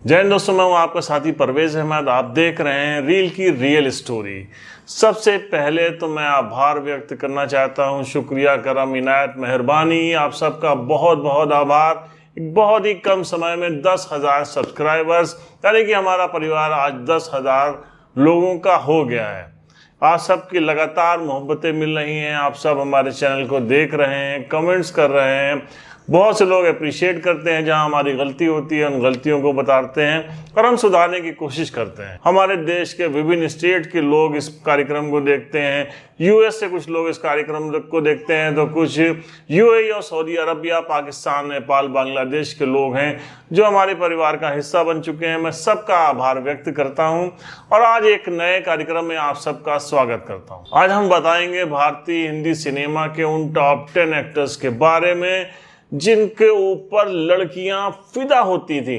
जय हिंद दोस्तों, मैं हूं आपका साथी परवेज अहमद। आप देख रहे हैं रील की रियल स्टोरी। सबसे पहले तो मैं आभार व्यक्त करना चाहता हूं, शुक्रिया, करम, इनायत, मेहरबानी, आप सबका बहुत बहुत आभार। बहुत ही कम समय में 10,000 सब्सक्राइबर्स, यानी कि हमारा परिवार आज 10,000 लोगों का हो गया है। आप सबकी लगातार मोहब्बतें मिल रही हैं, आप सब हमारे चैनल को देख रहे हैं, कमेंट्स कर रहे हैं। बहुत से लोग अप्रिशिएट करते हैं, जहां हमारी गलती होती है उन गलतियों को बताते हैं और हम सुधारने की कोशिश करते हैं। हमारे देश के विभिन्न स्टेट के लोग इस कार्यक्रम को देखते हैं, यूएस से कुछ लोग इस कार्यक्रम को देखते हैं, तो कुछ यूएई और सऊदी अरबिया, पाकिस्तान, नेपाल, बांग्लादेश के लोग हैं जो हमारे परिवार का हिस्सा बन चुके हैं। मैं सबका आभार व्यक्त करता हूं और आज एक नए कार्यक्रम में आप सबका स्वागत करता हूं। आज हम बताएंगे भारतीय हिंदी सिनेमा के उन टॉप 10 एक्टर्स के बारे में जिनके ऊपर लड़कियां फिदा होती थी।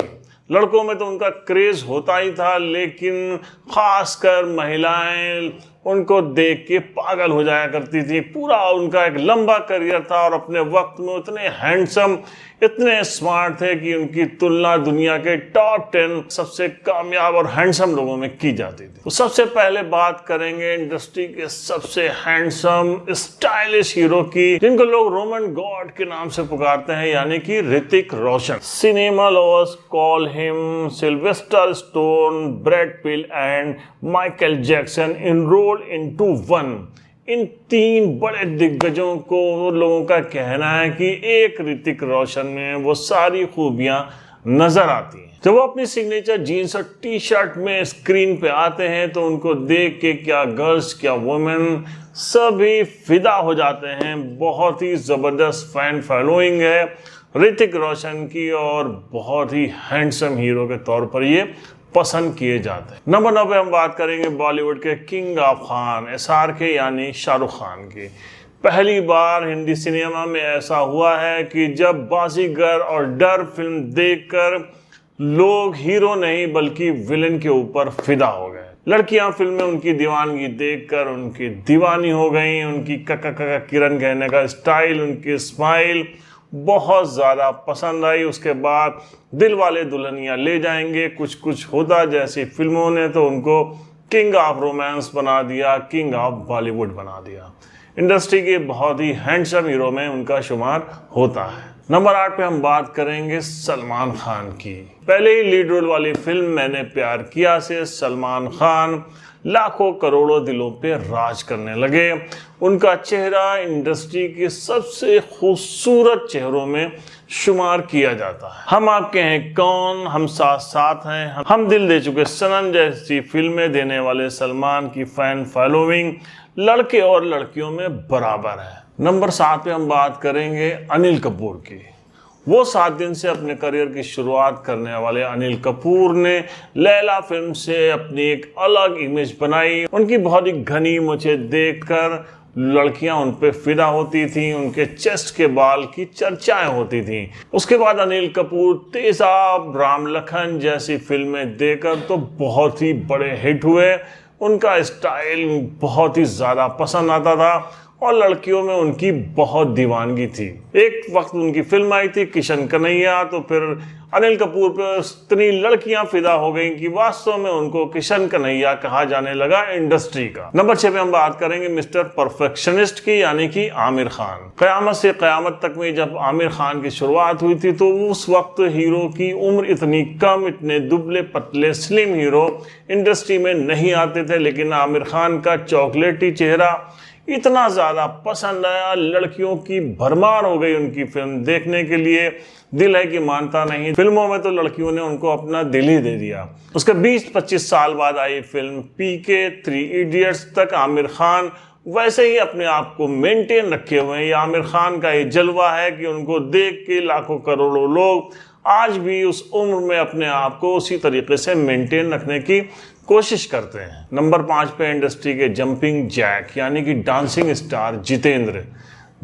लड़कों में तो उनका क्रेज होता ही था, लेकिन खासकर महिलाएं उनको देख के पागल हो जाया करती थी। पूरा उनका एक लंबा करियर था और अपने वक्त में इतने हैंडसम, इतने स्मार्ट थे कि उनकी तुलना दुनिया के टॉप 10 सबसे कामयाब और हैंडसम लोगों में की जाती थी। तो सबसे पहले बात करेंगे इंडस्ट्री के सबसे हैंडसम, स्टाइलिश हीरो की, जिनको लोग रोमन गॉड के नाम से पुकारते हैं, यानी कि Hrithik Roshan. Cinema lovers call him Sylvester Stallone, Brad Pitt and Michael Jackson enrolled into one. इन तीन बड़े दिग्गजों को लोगों का कहना है कि एक ऋतिक रोशन में वो सारी खूबियां नजर आती हैं। जब वो अपनी सिग्नेचर जीन्स और टी शर्ट में स्क्रीन पे आते हैं तो उनको देख के क्या गर्ल्स, क्या वुमेन, सभी फिदा हो जाते हैं। बहुत ही जबरदस्त फैन फॉलोइंग है ऋतिक रोशन की और बहुत ही हैंडसम हीरो के तौर पर ये पसंद किए जाते हैं। नंबर 9 पे हम बात करेंगे बॉलीवुड के किंग ऑफ खान, SRK यानी शाहरुख खान की। पहली बार हिंदी सिनेमा में ऐसा हुआ है कि जब बाजीगर और डर फिल्म देखकर लोग हीरो नहीं बल्कि विलेन के ऊपर फिदा हो गए। लड़कियां फिल्म में उनकी दीवानगी देखकर उनकी दीवानी हो गई। उनकी कका कका किरण कहने का स्टाइल, उनकी स्माइल बहुत ज़्यादा पसंद आई। उसके बाद दिल वाले दुल्हनिया ले जाएंगे, कुछ कुछ होता जैसी फिल्मों ने तो उनको किंग ऑफ रोमांस बना दिया, किंग ऑफ बॉलीवुड बना दिया। इंडस्ट्री के बहुत ही हैंडसम हीरो में उनका शुमार होता है। नंबर 8 पे हम बात करेंगे सलमान खान की। पहले ही लीड रोल वाली फिल्म मैंने प्यार किया से सलमान खान लाखों करोड़ों दिलों पे राज करने लगे। उनका चेहरा इंडस्ट्री के सबसे खूबसूरत चेहरों में शुमार किया जाता है। हम आपके हैं कौन, हम साथ साथ हैं, हम दिल दे चुके सनम जैसी फिल्में देने वाले सलमान की फैन फॉलोइंग लड़के और लड़कियों में बराबर है। नंबर 7 पे हम बात करेंगे अनिल कपूर की। वो 7 दिन से अपने करियर की शुरुआत करने वाले अनिल कपूर ने लैला फिल्म से अपनी एक अलग इमेज बनाई। उनकी बहुत ही घनी मुझे देखकर लड़कियां उन पे फिदा होती थी, उनके चेस्ट के बाल की चर्चाएं होती थी। उसके बाद अनिल कपूर तेजाब, राम लखन जैसी फिल्में देकर तो बहुत ही बड़े हिट हुए। उनका स्टाइल बहुत ही ज़्यादा पसंद आता था और लड़कियों में उनकी बहुत दीवानगी थी। एक वक्त उनकी फिल्म आई थी किशन कन्हैया, तो फिर अनिल कपूर पर इतनी लड़कियां फिदा हो गई कि वास्तव में उनको किशन कन्हैया कहा जाने लगा इंडस्ट्री का। नंबर 6 पे हम बात करेंगे मिस्टर परफेक्शनिस्ट की, यानी कि आमिर खान। कयामत से कयामत तक में जब आमिर खान की शुरुआत हुई थी तो उस वक्त हीरो की उम्र इतनी कम, इतने दुबले पतले स्लिम हीरो इंडस्ट्री में नहीं आते थे, लेकिन आमिर खान का चॉकलेटी चेहरा इतना ज़्यादा पसंद आया, लड़कियों की भरमार हो गई उनकी फिल्म देखने के लिए। दिल है कि मानता नहीं फिल्मों में तो लड़कियों ने उनको अपना दिल ही दे दिया। उसके 20-25 साल बाद आई फिल्म PK, 3 इडियट्स तक आमिर खान वैसे ही अपने आप को मेंटेन रखे हुए हैं। ये आमिर खान का ये जलवा है कि उनको देख के लाखों करोड़ों लोग आज भी उस उम्र में अपने आप को उसी तरीके से मेंटेन रखने की कोशिश करते हैं। नंबर 5 पे इंडस्ट्री के जंपिंग जैक यानी कि डांसिंग स्टार जितेंद्र।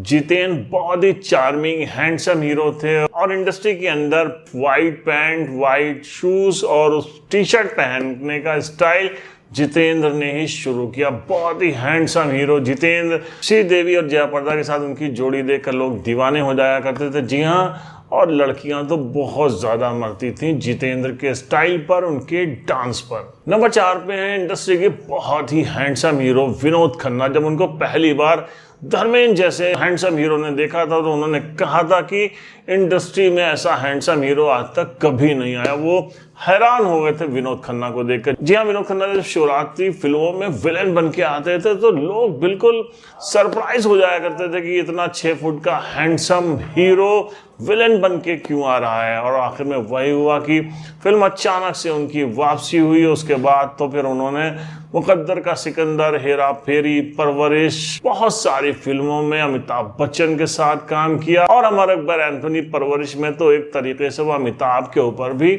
जितेंद्र बहुत ही चार्मिंग हैंडसम हीरो थे और इंडस्ट्री के अंदर वाइट पैंट, वाइट शूज और टी शर्ट पहनने का स्टाइल जितेंद्र ने ही शुरू किया। बहुत ही हैंडसम हीरो जितेंद्र। श्रीदेवी और जयाप्रदा के साथ उनकी जोड़ी देखकर लोग दीवाने हो जाया करते थे। जी हाँ, और लड़कियां तो बहुत ज़्यादा मरती थीं जितेंद्र के स्टाइल पर, उनके डांस पर। नंबर 4 पे है इंडस्ट्री के बहुत ही हैंडसम हीरो विनोद खन्ना। जब उनको पहली बार धर्मेंद्र जैसे हैंडसम हीरो ने देखा था तो उन्होंने कहा था कि इंडस्ट्री में ऐसा हैंडसम हीरो आज तक कभी नहीं आया। वो हैरान हो गए थे विनोद खन्ना को देखकर। जी हाँ, विनोद खन्ना जब शिवरात्रि फिल्मों में विलेन बन के आते थे तो लोग बिल्कुल सरप्राइज हो जाया करते थे कि इतना 6 फुट का हैंडसम हीरो विलेन बन के क्यों आ रहा है। और आखिर में वही हुआ कि फिल्म अचानक से उनकी वापसी हुई। उसके बाद तो फिर उन्होंने मुकद्दर का सिकंदर, हेरा फेरी, परवरिश, बहुत सारी फिल्मों में अमिताभ बच्चन के साथ काम किया। और अमर अकबर एंथोनी परवरिश में तो एक तरीके से वो अमिताभ के ऊपर भी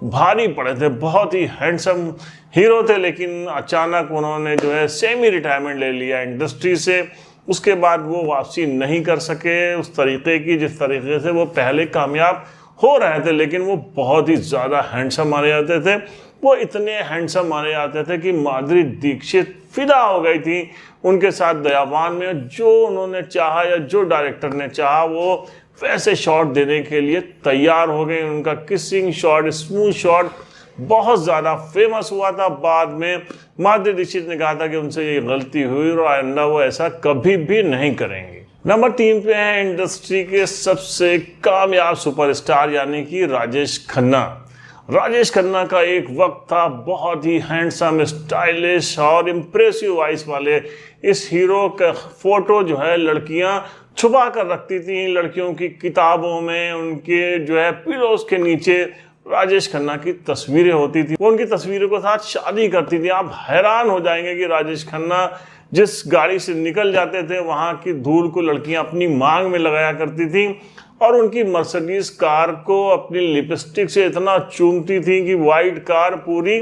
भारी पड़े थे। बहुत ही हैंडसम हीरो थे, लेकिन अचानक उन्होंने जो है सेमी रिटायरमेंट ले लिया इंडस्ट्री से। उसके बाद वो वापसी नहीं कर सके उस तरीके की जिस तरीके से वो पहले कामयाब हो रहे थे। लेकिन वो बहुत ही ज़्यादा हैंडसम माने जाते थे। वो इतने हैंडसम माने जाते थे कि माधुरी दीक्षित फिदा हो गई थी उनके साथ दयावान में। जो उन्होंने चाहा या जो डायरेक्टर ने चाहा वो वैसे शॉट देने के लिए तैयार हो गए। उनका किसिंग शॉट, स्मूथ शॉट बहुत ज़्यादा फेमस हुआ था। बाद में माधुरी दीक्षित ने कहा था कि उनसे ये गलती हुई और आइंदा वो ऐसा कभी भी नहीं करेंगे। नंबर 3 पे है इंडस्ट्री के सबसे कामयाब सुपरस्टार यानी कि राजेश खन्ना। राजेश खन्ना का एक वक्त था बहुत ही हैंडसम, स्टाइलिश और इम्प्रेसिव वॉइस वाले। इस हीरो का फोटो जो है लड़कियां छुपा कर रखती थी लड़कियों की किताबों में। उनके जो है पिलोस के नीचे राजेश खन्ना की तस्वीरें होती थी। वो उनकी तस्वीरों के साथ शादी करती थी। आप हैरान हो जाएंगे कि राजेश खन्ना जिस गाड़ी से निकल जाते थे वहां की धूल को लड़कियां अपनी मांग में लगाया करती थी और उनकी मर्सिडीज कार को अपनी लिपस्टिक से इतना चूमती थी कि वाइट कार पूरी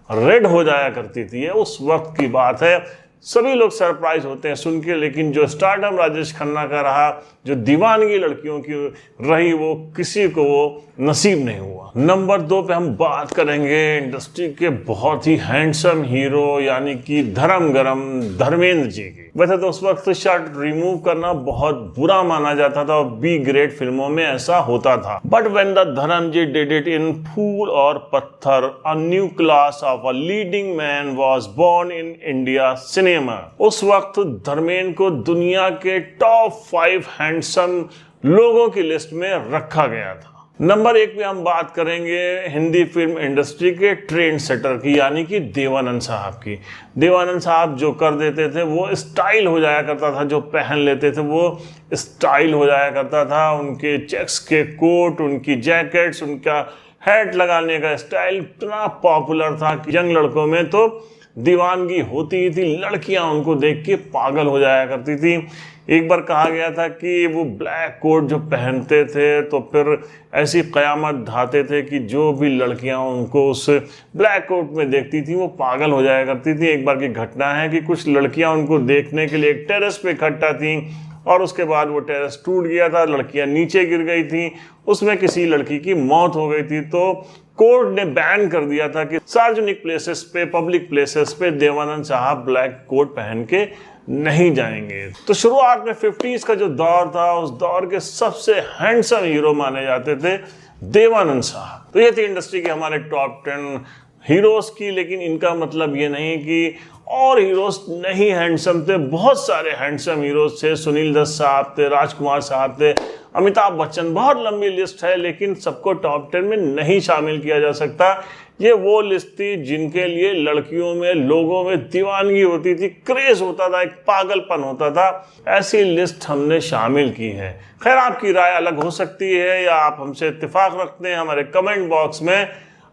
रेड हो जाया करती थी। ये उस वक्त की बात है। सभी लोग सरप्राइज होते हैं सुन के, लेकिन जो स्टारडम राजेश खन्ना का रहा, जो दीवानगी लड़कियों की रही, वो किसी को वो नसीब नहीं हुआ। नंबर 2 पे हम बात करेंगे इंडस्ट्री के बहुत ही हैंडसम हीरो यानी कि धर्म गरम धर्मेंद्र जी की। वैसे तो उस वक्त शर्ट रिमूव करना बहुत बुरा माना जाता था और बी ग्रेड फिल्मों में ऐसा होता था। बट व्हेन द धर्म जी did it in Phool Aur Patthar, a new class of a leading man was born in India cinema. उस वक्त धर्मेंद्र को दुनिया के टॉप 5 हैंडसम लोगों की लिस्ट में रखा गया था। नंबर 1 पे हम बात करेंगे हिंदी फिल्म इंडस्ट्री के ट्रेंड सेटर की यानी कि देवानंद साहब की। देवानंद साहब जो कर देते थे वो स्टाइल हो जाया करता था। जो पहन लेते थे वो स्टाइल हो जाया करता था। उनके चेक्स के कोट, उनकी जैकेट्स, उनका हैट लगाने का स्टाइल इतना पॉपुलर था कि यंग लड़कों में तो दीवानगी होती ही थी। लड़कियां उनको देख के पागल हो जाया करती थी। एक बार कहा गया था कि वो ब्लैक कोट जो पहनते थे तो फिर ऐसी क़यामत ढाते थे कि जो भी लड़कियां उनको उस ब्लैक कोट में देखती थी वो पागल हो जाया करती थी। एक बार की घटना है कि कुछ लड़कियां उनको देखने के लिए एक टेरेस पे इकट्ठा थी और उसके बाद वो टेरेस टूट गया था, लड़कियां नीचे गिर गई थी, उसमें किसी लड़की की मौत हो गई थी। तो कोर्ट ने बैन कर दिया था कि सार्वजनिक प्लेसेस पे, पब्लिक प्लेसेस पे देवानंद साहब ब्लैक कोट पहन के नहीं जाएंगे। तो शुरुआत में 50s का जो दौर था उस दौर के सबसे हैंडसम हीरो माने जाते थे देवानंद साहब। तो ये थी इंडस्ट्री के हमारे टॉप 10 हीरोज की। लेकिन इनका मतलब ये नहीं कि और हीरोज नहीं हैंडसम थे। बहुत सारे हैंडसम हीरोज थे। सुनील दत्त साहब थे, राजकुमार साहब थे, अमिताभ बच्चन। बहुत लंबी लिस्ट है लेकिन सबको टॉप 10 में नहीं शामिल किया जा सकता। ये वो लिस्ट थी जिनके लिए लड़कियों में, लोगों में दीवानगी होती थी, क्रेज होता था, एक पागलपन होता था। ऐसी लिस्ट हमने शामिल की है। खैर, आपकी राय अलग हो सकती है या आप हमसे इत्तेफाक रखते हैं। हमारे कमेंट बॉक्स में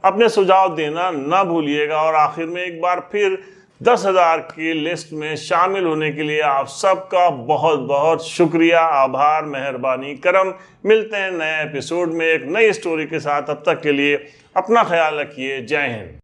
अपने सुझाव देना ना भूलिएगा। और आखिर में एक बार फिर 10,000 की लिस्ट में शामिल होने के लिए आप सबका बहुत बहुत शुक्रिया, आभार, मेहरबानी, करम। मिलते हैं नए एपिसोड में एक नई स्टोरी के साथ। तब तक के लिए अपना ख्याल रखिए। जय हिंद।